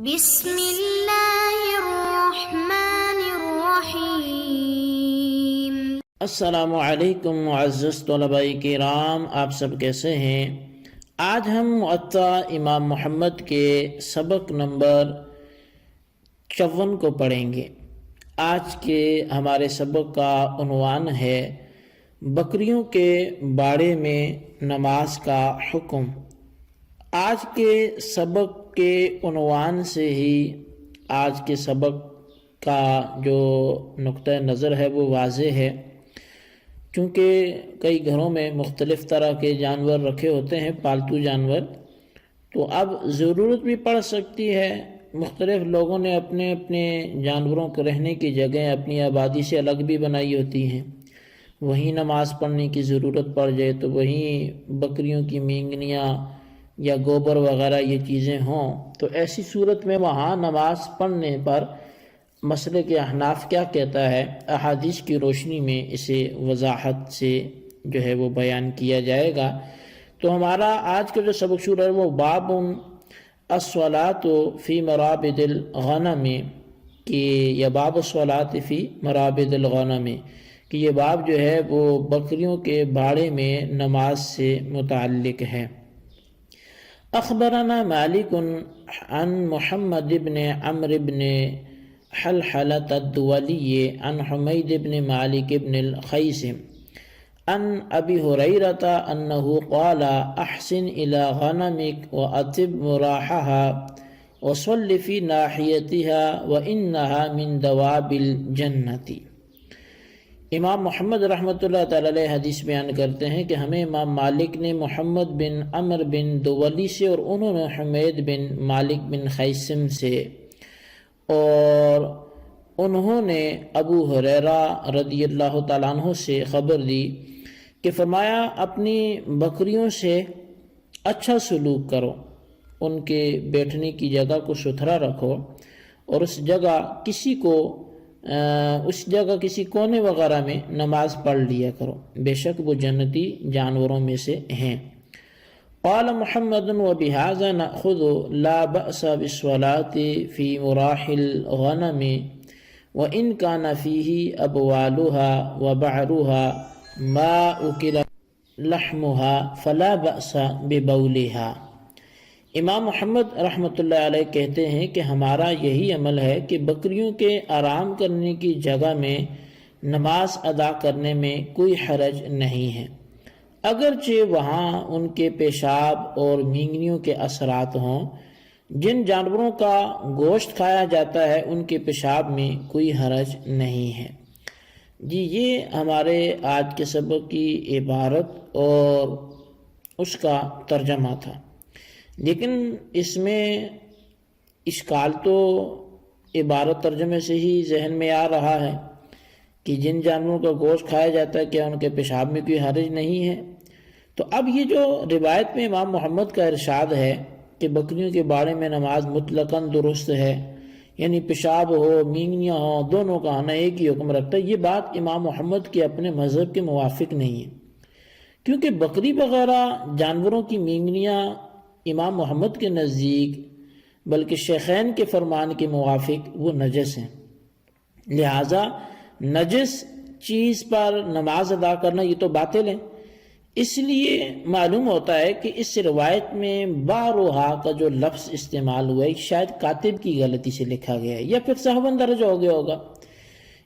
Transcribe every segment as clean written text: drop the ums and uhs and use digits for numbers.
بسم اللہ الرحمن الرحیم۔ السلام علیکم معزز طلباء کرام، آپ سب کیسے ہیں؟ آج ہم معطا امام محمد کے سبق نمبر 54 کو پڑھیں گے۔ آج کے ہمارے سبق کا عنوان ہے بکریوں کے باڑے میں نماز کا حکم۔ آج کے سبق کے عنوان سے ہی آج کے سبق کا جو نقطہ نظر ہے وہ واضح ہے، چونکہ کئی گھروں میں مختلف طرح کے جانور رکھے ہوتے ہیں، پالتو جانور، تو اب ضرورت بھی پڑ سکتی ہے۔ مختلف لوگوں نے اپنے اپنے جانوروں کو رہنے کی جگہ اپنی آبادی سے الگ بھی بنائی ہوتی ہیں، وہیں نماز پڑھنے کی ضرورت پڑ جائے تو وہیں بکریوں کی مینگنیاں یا گوبر وغیرہ یہ چیزیں ہوں، تو ایسی صورت میں وہاں نماز پڑھنے پر مسئلے کے احناف کیا کہتا ہے، احادیث کی روشنی میں اسے وضاحت سے جو ہے وہ بیان کیا جائے گا۔ تو ہمارا آج کا جو سبق شروع ہے وہ باب الصلاۃ فی مرابد الغنم، کہ یا باب الصلاۃ فی مرابد الغنم، کہ یہ باب جو ہے وہ بکریوں کے باڑے میں نماز سے متعلق ہے۔ اخبرنا مالک عن محمد بن عمرو بن حلحلة الدولي عن حميد بن مالك بن الخيس عن أبي هريرة أنه قال أحسن إلى غنمك وأتب مراحها وصل في ناحيتها وإنها من دواب الجنة۔ امام محمد رحمۃ اللہ تعالی علیہ حدیث بیان کرتے ہیں کہ ہمیں امام مالک نے محمد بن عمر بن دولی سے اور انہوں نے حمید بن مالک بن خیسم سے اور انہوں نے ابو ہریرہ رضی اللہ تعالیٰ عنہ سے خبر دی کہ فرمایا اپنی بکریوں سے اچھا سلوک کرو، ان کے بیٹھنے کی جگہ کو ستھرا رکھو اور اس جگہ کسی کونے وغیرہ میں نماز پڑھ لیا کرو، بے شک وہ جنتی جانوروں میں سے ہیں۔ قال محمد وبهذا نأخذ لا بأس بالصلاة في مراح الغنم وإن كان فيه أبوالها وبعرها ما أكل لحمها فلا بأس ببولها۔ امام محمد رحمۃ اللہ علیہ کہتے ہیں کہ ہمارا یہی عمل ہے کہ بکریوں کے آرام کرنے کی جگہ میں نماز ادا کرنے میں کوئی حرج نہیں ہے، اگرچہ وہاں ان کے پیشاب اور مینگنیوں کے اثرات ہوں۔ جن جانوروں کا گوشت کھایا جاتا ہے ان کے پیشاب میں کوئی حرج نہیں ہے۔ جی، یہ ہمارے آج کے سبق کی عبارت اور اس کا ترجمہ تھا، لیکن اس میں اشکال تو عبارت ترجمے سے ہی ذہن میں آ رہا ہے کہ جن جانوروں کا گوشت کھایا جاتا ہے کیا ان کے پیشاب میں کوئی حرج نہیں ہے؟ تو اب یہ جو روایت میں امام محمد کا ارشاد ہے کہ بکریوں کے باڑے میں نماز مطلقاً درست ہے، یعنی پیشاب ہو مینگنیاں ہوں دونوں کا آنا ایک ہی حکم رکھتا ہے، یہ بات امام محمد کے اپنے مذہب کے موافق نہیں ہے، کیونکہ بکری وغیرہ جانوروں کی مینگنیاں امام محمد کے نزدیک بلکہ شیخین کے فرمان کے موافق وہ نجس ہیں، لہٰذا نجس چیز پر نماز ادا کرنا یہ تو باطل ہے۔ اس لیے معلوم ہوتا ہے کہ اس روایت میں باروہا کا جو لفظ استعمال ہوا ہے شاید کاتب کی غلطی سے لکھا گیا ہے یا پھر سہون درج ہو گیا ہوگا۔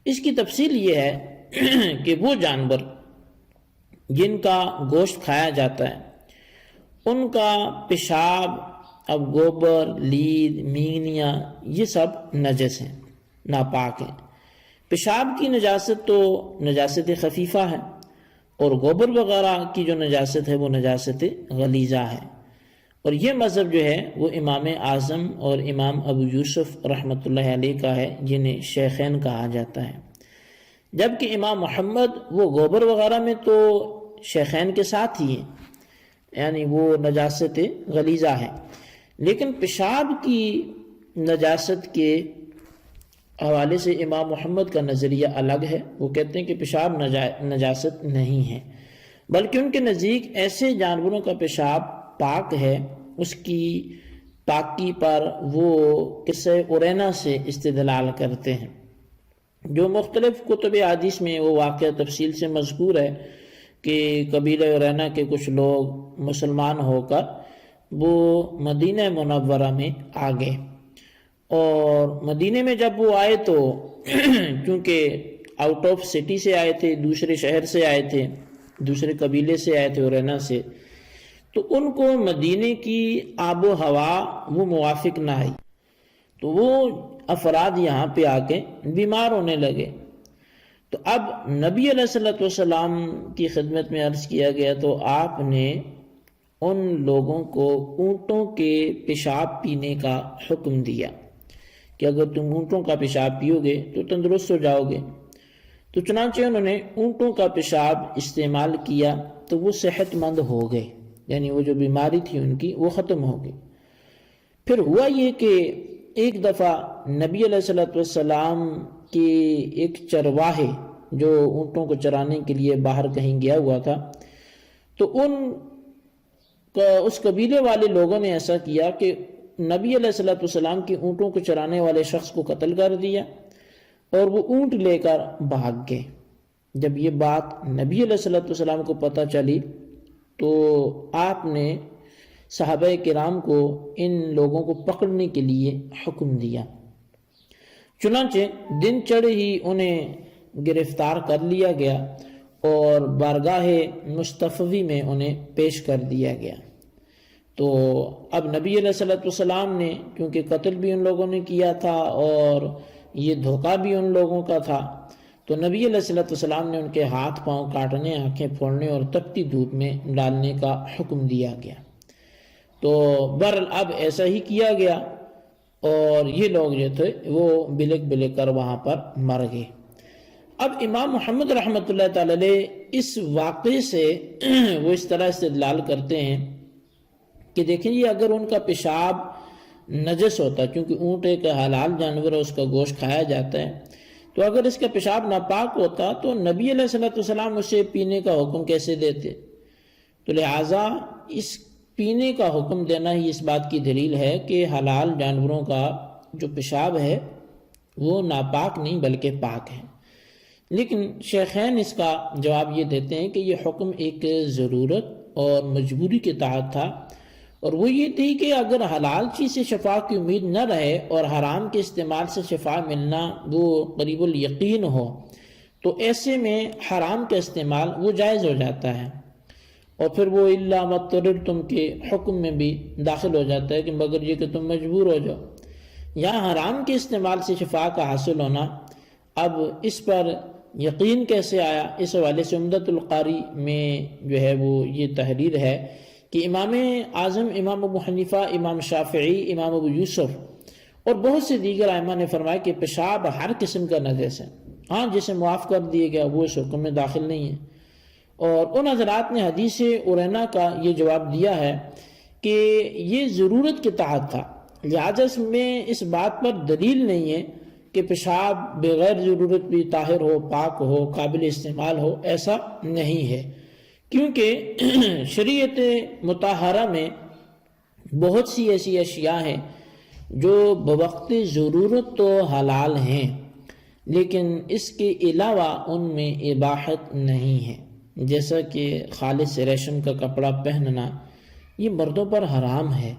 اس کی تفصیل یہ ہے کہ وہ جانور جن کا گوشت کھایا جاتا ہے ان کا پیشاب، اب گوبر، لید، مینگنیاں یہ سب نجس ہیں، ناپاک ہیں۔ پیشاب کی نجاست تو نجاست خفیفہ ہے اور گوبر وغیرہ کی جو نجاست ہے وہ نجاست غلیظہ ہے، اور یہ مذہب جو ہے وہ امام اعظم اور امام ابو یوسف رحمۃ اللہ علیہ کا ہے، جنہیں شیخین کہا جاتا ہے، جبکہ امام محمد وہ گوبر وغیرہ میں تو شیخین کے ساتھ ہی ہیں، یعنی وہ نجاست غلیظہ ہے، لیکن پیشاب کی نجاست کے حوالے سے امام محمد کا نظریہ الگ ہے۔ وہ کہتے ہیں کہ پیشاب نجاست نہیں ہے، بلکہ ان کے نزدیک ایسے جانوروں کا پیشاب پاک ہے، اس کی پاکی پر وہ قصہ ارینا سے استدلال کرتے ہیں، جو مختلف کتب حدیث میں وہ واقعہ تفصیل سے مذکور ہے کہ قبیلہ ارینا کے کچھ لوگ مسلمان ہو کر وہ مدینہ منورہ میں آ گئے، اور مدینہ میں جب وہ آئے تو کیونکہ آؤٹ آف سٹی سے آئے تھے، دوسرے شہر سے آئے تھے، دوسرے قبیلے سے آئے تھے ارینا سے، تو ان کو مدینہ کی آب و ہوا وہ موافق نہ آئی، تو وہ افراد یہاں پہ آ کے بیمار ہونے لگے۔ تو اب نبی علیہ السلام کی خدمت میں عرض کیا گیا تو آپ نے ان لوگوں کو اونٹوں کے پیشاب پینے کا حکم دیا کہ اگر تم اونٹوں کا پیشاب پیو گے تو تندرست ہو جاؤ گے۔ تو چنانچہ انہوں نے اونٹوں کا پیشاب استعمال کیا تو وہ صحت مند ہو گئے، یعنی وہ جو بیماری تھی ان کی وہ ختم ہو گئی۔ پھر ہوا یہ کہ ایک دفعہ نبی علیہ السلام کی ایک چرواہے جو اونٹوں کو چرانے کے لیے باہر کہیں گیا ہوا تھا، تو اس قبیلے والے لوگوں نے ایسا کیا کہ نبی علیہ السلام کی اونٹوں کو چرانے والے شخص کو قتل کر دیا اور وہ اونٹ لے کر بھاگ گئے۔ جب یہ بات نبی علیہ السلام کو پتہ چلی تو آپ نے صحابہ کرام کو ان لوگوں کو پکڑنے کے لیے حکم دیا، چنانچہ دن چڑھے ہی انہیں گرفتار کر لیا گیا اور بارگاہ مصطفی میں انہیں پیش کر دیا گیا۔ تو اب نبی علیہ السلام نے، کیونکہ قتل بھی ان لوگوں نے کیا تھا اور یہ دھوکہ بھی ان لوگوں کا تھا، تو نبی علیہ السلام نے ان کے ہاتھ پاؤں کاٹنے، آنکھیں پھوڑنے اور تپتی دودھ میں ڈالنے کا حکم دیا گیا۔ تو بہرحال اب ایسا ہی کیا گیا اور یہ لوگ جو تھے وہ بلک بلک کر وہاں پر مر گئے۔ اب امام محمد رحمۃ اللہ تعالی علیہ اس واقعے سے وہ اس طرح استدلال کرتے ہیں کہ دیکھیں یہ اگر ان کا پیشاب نجس ہوتا، کیونکہ اونٹ ایک حلال جانور ہے، اس کا گوشت کھایا جاتا ہے، تو اگر اس کا پیشاب ناپاک ہوتا تو نبی علیہ السلام اسے پینے کا حکم کیسے دیتے؟ تو لہٰذا اس پینے کا حکم دینا ہی اس بات کی دلیل ہے کہ حلال جانوروں کا جو پیشاب ہے وہ ناپاک نہیں بلکہ پاک ہے۔ لیکن شیخین اس کا جواب یہ دیتے ہیں کہ یہ حکم ایک ضرورت اور مجبوری کے تحت تھا، اور وہ یہ تھی کہ اگر حلال چیز سے شفا کی امید نہ رہے اور حرام کے استعمال سے شفا ملنا وہ قریب الیقین ہو، تو ایسے میں حرام کا استعمال وہ جائز ہو جاتا ہے، اور پھر وہ الا مضطررتم کے حکم میں بھی داخل ہو جاتا ہے کہ مگر یہ کہ تم مجبور ہو جاؤ۔ یہاں حرام کے استعمال سے شفا کا حاصل ہونا، اب اس پر یقین کیسے آیا؟ اس حوالے سے عمدۃ القاری میں جو ہے وہ یہ تحریر ہے کہ امام اعظم امام ابو حنیفہ، امام شافعی، امام ابو یوسف اور بہت سے دیگر ائمہ نے فرمایا کہ پیشاب ہر قسم کا نجس ہے، ہاں جسے معاف کر دیا گیا وہ اس حکم میں داخل نہیں ہے۔ اور ان حضرات نے حدیث ارینا کا یہ جواب دیا ہے کہ یہ ضرورت کے تحت تھا، لہٰذا اس میں اس بات پر دلیل نہیں ہے کہ پیشاب بغیر ضرورت بھی طاہر ہو، پاک ہو، قابل استعمال ہو، ایسا نہیں ہے، کیونکہ شریعت مطہرہ میں بہت سی ایسی اشیاء ہیں جو بوقت ضرورت تو حلال ہیں، لیکن اس کے علاوہ ان میں اباحت نہیں ہے، جیسا کہ خالص ریشم کا کپڑا پہننا یہ مردوں پر حرام ہے،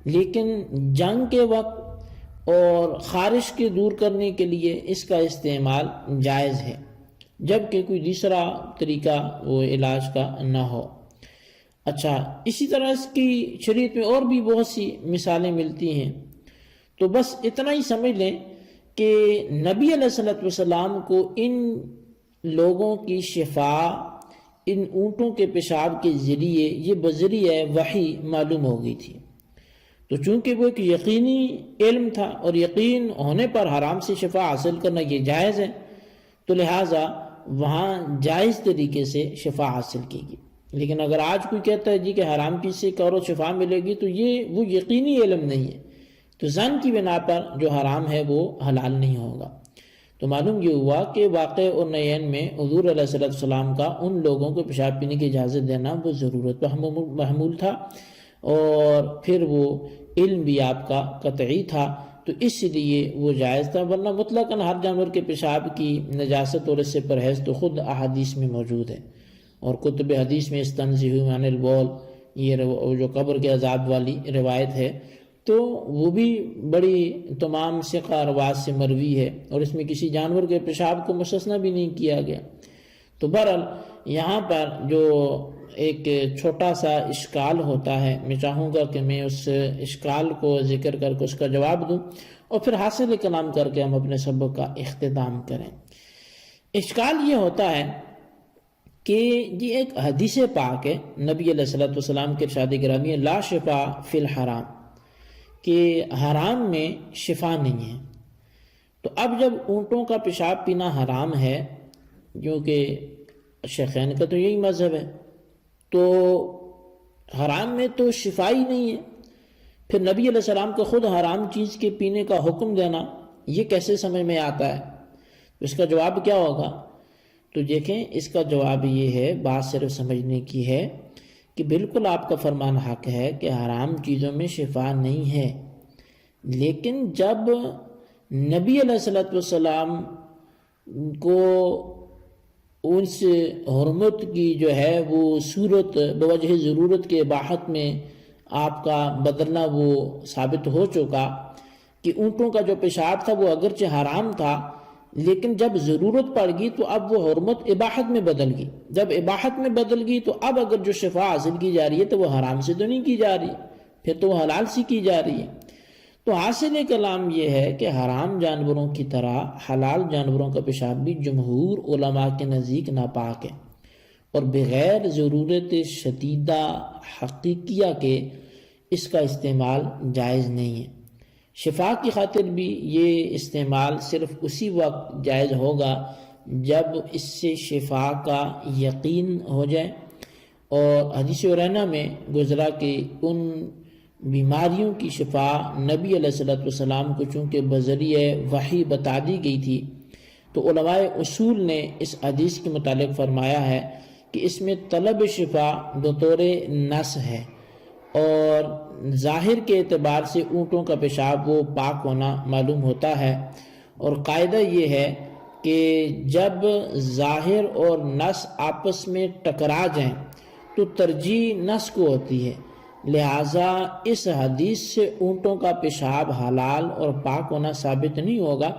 لیکن جنگ کے وقت اور خارش کے دور کرنے کے لیے اس کا استعمال جائز ہے، جبکہ کوئی دوسرا طریقہ وہ علاج کا نہ ہو۔ اچھا، اسی طرح اس کی شریعت میں اور بھی بہت سی مثالیں ملتی ہیں، تو بس اتنا ہی سمجھ لیں کہ نبی علیہ السلام کو ان لوگوں کی شفا ان اونٹوں کے پیشاب کے ذریعے یہ بذریعہ وحی معلوم ہو گئی تھی، تو چونکہ وہ ایک یقینی علم تھا اور یقین ہونے پر حرام سے شفا حاصل کرنا یہ جائز ہے، تو لہٰذا وہاں جائز طریقے سے شفا حاصل کی گئی۔ لیکن اگر آج کوئی کہتا ہے جی کہ حرام چیز سے کرو شفا ملے گی، تو یہ وہ یقینی علم نہیں ہے، تو ظن کی بنا پر جو حرام ہے وہ حلال نہیں ہوگا۔ تو معلوم یہ ہوا کہ واقع اور نعین میں حضور علیہ السلام کا ان لوگوں کو پیشاب پینے کی اجازت دینا وہ ضرورت پر محمول تھا، اور پھر وہ علم بھی آپ کا قطعی تھا تو اس لیے وہ جائز تھا، ورنہ مطلقاً ہر جانور کے پیشاب کی نجاست اور اس سے پرہیز تو خود احادیث میں موجود ہے، اور کتب حدیث میں استنزہوا عن البول، یہ جو قبر کے عذاب والی روایت ہے تو وہ بھی بڑی تمام ثقہ روایت سے مروی ہے، اور اس میں کسی جانور کے پیشاب کو مستثنی بھی نہیں کیا گیا۔ تو بہرحال یہاں پر جو ایک چھوٹا سا اشکال ہوتا ہے، میں چاہوں گا کہ میں اس اشکال کو ذکر کر کے اس کا جواب دوں اور پھر حاصل کلام کر کے ہم اپنے سبق کا اختتام کریں۔ اشکال یہ ہوتا ہے کہ یہ ایک حدیث پاک ہے، نبی علیہ السلام کے ارشاد گرامی ہے لا شفا فی الحرام، کہ حرام میں شفا نہیں ہے۔ تو اب جب اونٹوں کا پیشاب پینا حرام ہے، کیونکہ شیخین کا تو یہی مذہب ہے، تو حرام میں تو شفا ہی نہیں ہے، پھر نبی علیہ السلام کو خود حرام چیز کے پینے کا حکم دینا یہ کیسے سمجھ میں آتا ہے؟ اس کا جواب کیا ہوگا؟ تو دیکھیں اس کا جواب یہ ہے، بات صرف سمجھنے کی ہے کہ بالکل آپ کا فرمان حق ہے کہ حرام چیزوں میں شفا نہیں ہے، لیکن جب نبی علیہ السلام کو اس حرمت کی جو ہے وہ صورت بوجہ ضرورت کے اباحت میں آپ کا بدلنا وہ ثابت ہو چکا کہ اونٹوں کا جو پیشاب تھا وہ اگرچہ حرام تھا، لیکن جب ضرورت پڑ گئی تو اب وہ حرمت اباحت میں بدل گئی، جب اباحت میں بدل گئی تو اب اگر جو شفا حاصل کی جا رہی ہے تو وہ حرام سے تو نہیں کی جا رہی، پھر تو وہ حلال سے کی جا رہی ہے۔ تو حاصل کلام یہ ہے کہ حرام جانوروں کی طرح حلال جانوروں کا پیشاب بھی جمہور علماء کے نزدیک ناپاک ہے، اور بغیر ضرورت شدیدہ حقیقیہ کے اس کا استعمال جائز نہیں ہے۔ شفا کی خاطر بھی یہ استعمال صرف اسی وقت جائز ہوگا جب اس سے شفا کا یقین ہو جائے، اور حدیث عرینہ میں گزرا کہ ان بیماریوں کی شفا نبی علیہ السلام کو چونکہ بذریعہ وحی بتا دی گئی تھی، تو علماء اصول نے اس حدیث کے متعلق فرمایا ہے کہ اس میں طلب شفا بطور نص ہے، اور ظاہر کے اعتبار سے اونٹوں کا پیشاب وہ پاک ہونا معلوم ہوتا ہے، اور قاعدہ یہ ہے کہ جب ظاہر اور نص آپس میں ٹکرا جائیں تو ترجیح نص کو ہوتی ہے، لہٰذا اس حدیث سے اونٹوں کا پیشاب حلال اور پاک ہونا ثابت نہیں ہوگا،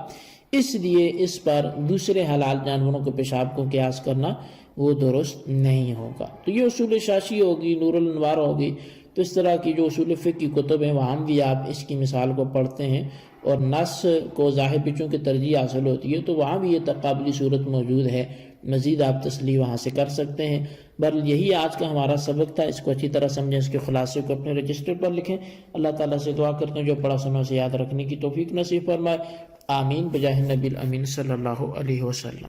اس لیے اس پر دوسرے حلال جانوروں کے پیشاب کو قیاس کرنا وہ درست نہیں ہوگا۔ تو یہ اصول شاشی ہوگی، نور الانوار ہوگی، تو اس طرح کی جو اصول فقہ کی کتب ہیں وہاں بھی آپ اس کی مثال کو پڑھتے ہیں، اور نص کو ظاہر پیچوں کی ترجیح حاصل ہوتی ہے تو وہاں بھی یہ تقابلی صورت موجود ہے، مزید آپ تصلیح وہاں سے کر سکتے ہیں۔ بہرحال یہی آج کا ہمارا سبق تھا، اس کو اچھی طرح سمجھیں، اس کے خلاصے کو اپنے رجسٹر پر لکھیں۔ اللہ تعالیٰ سے دعا کرتے ہیں جو پڑھا سنا سے یاد رکھنے کی توفیق نصیب فرمائے، آمین بجاہ نبی الامین صلی اللہ علیہ وسلم۔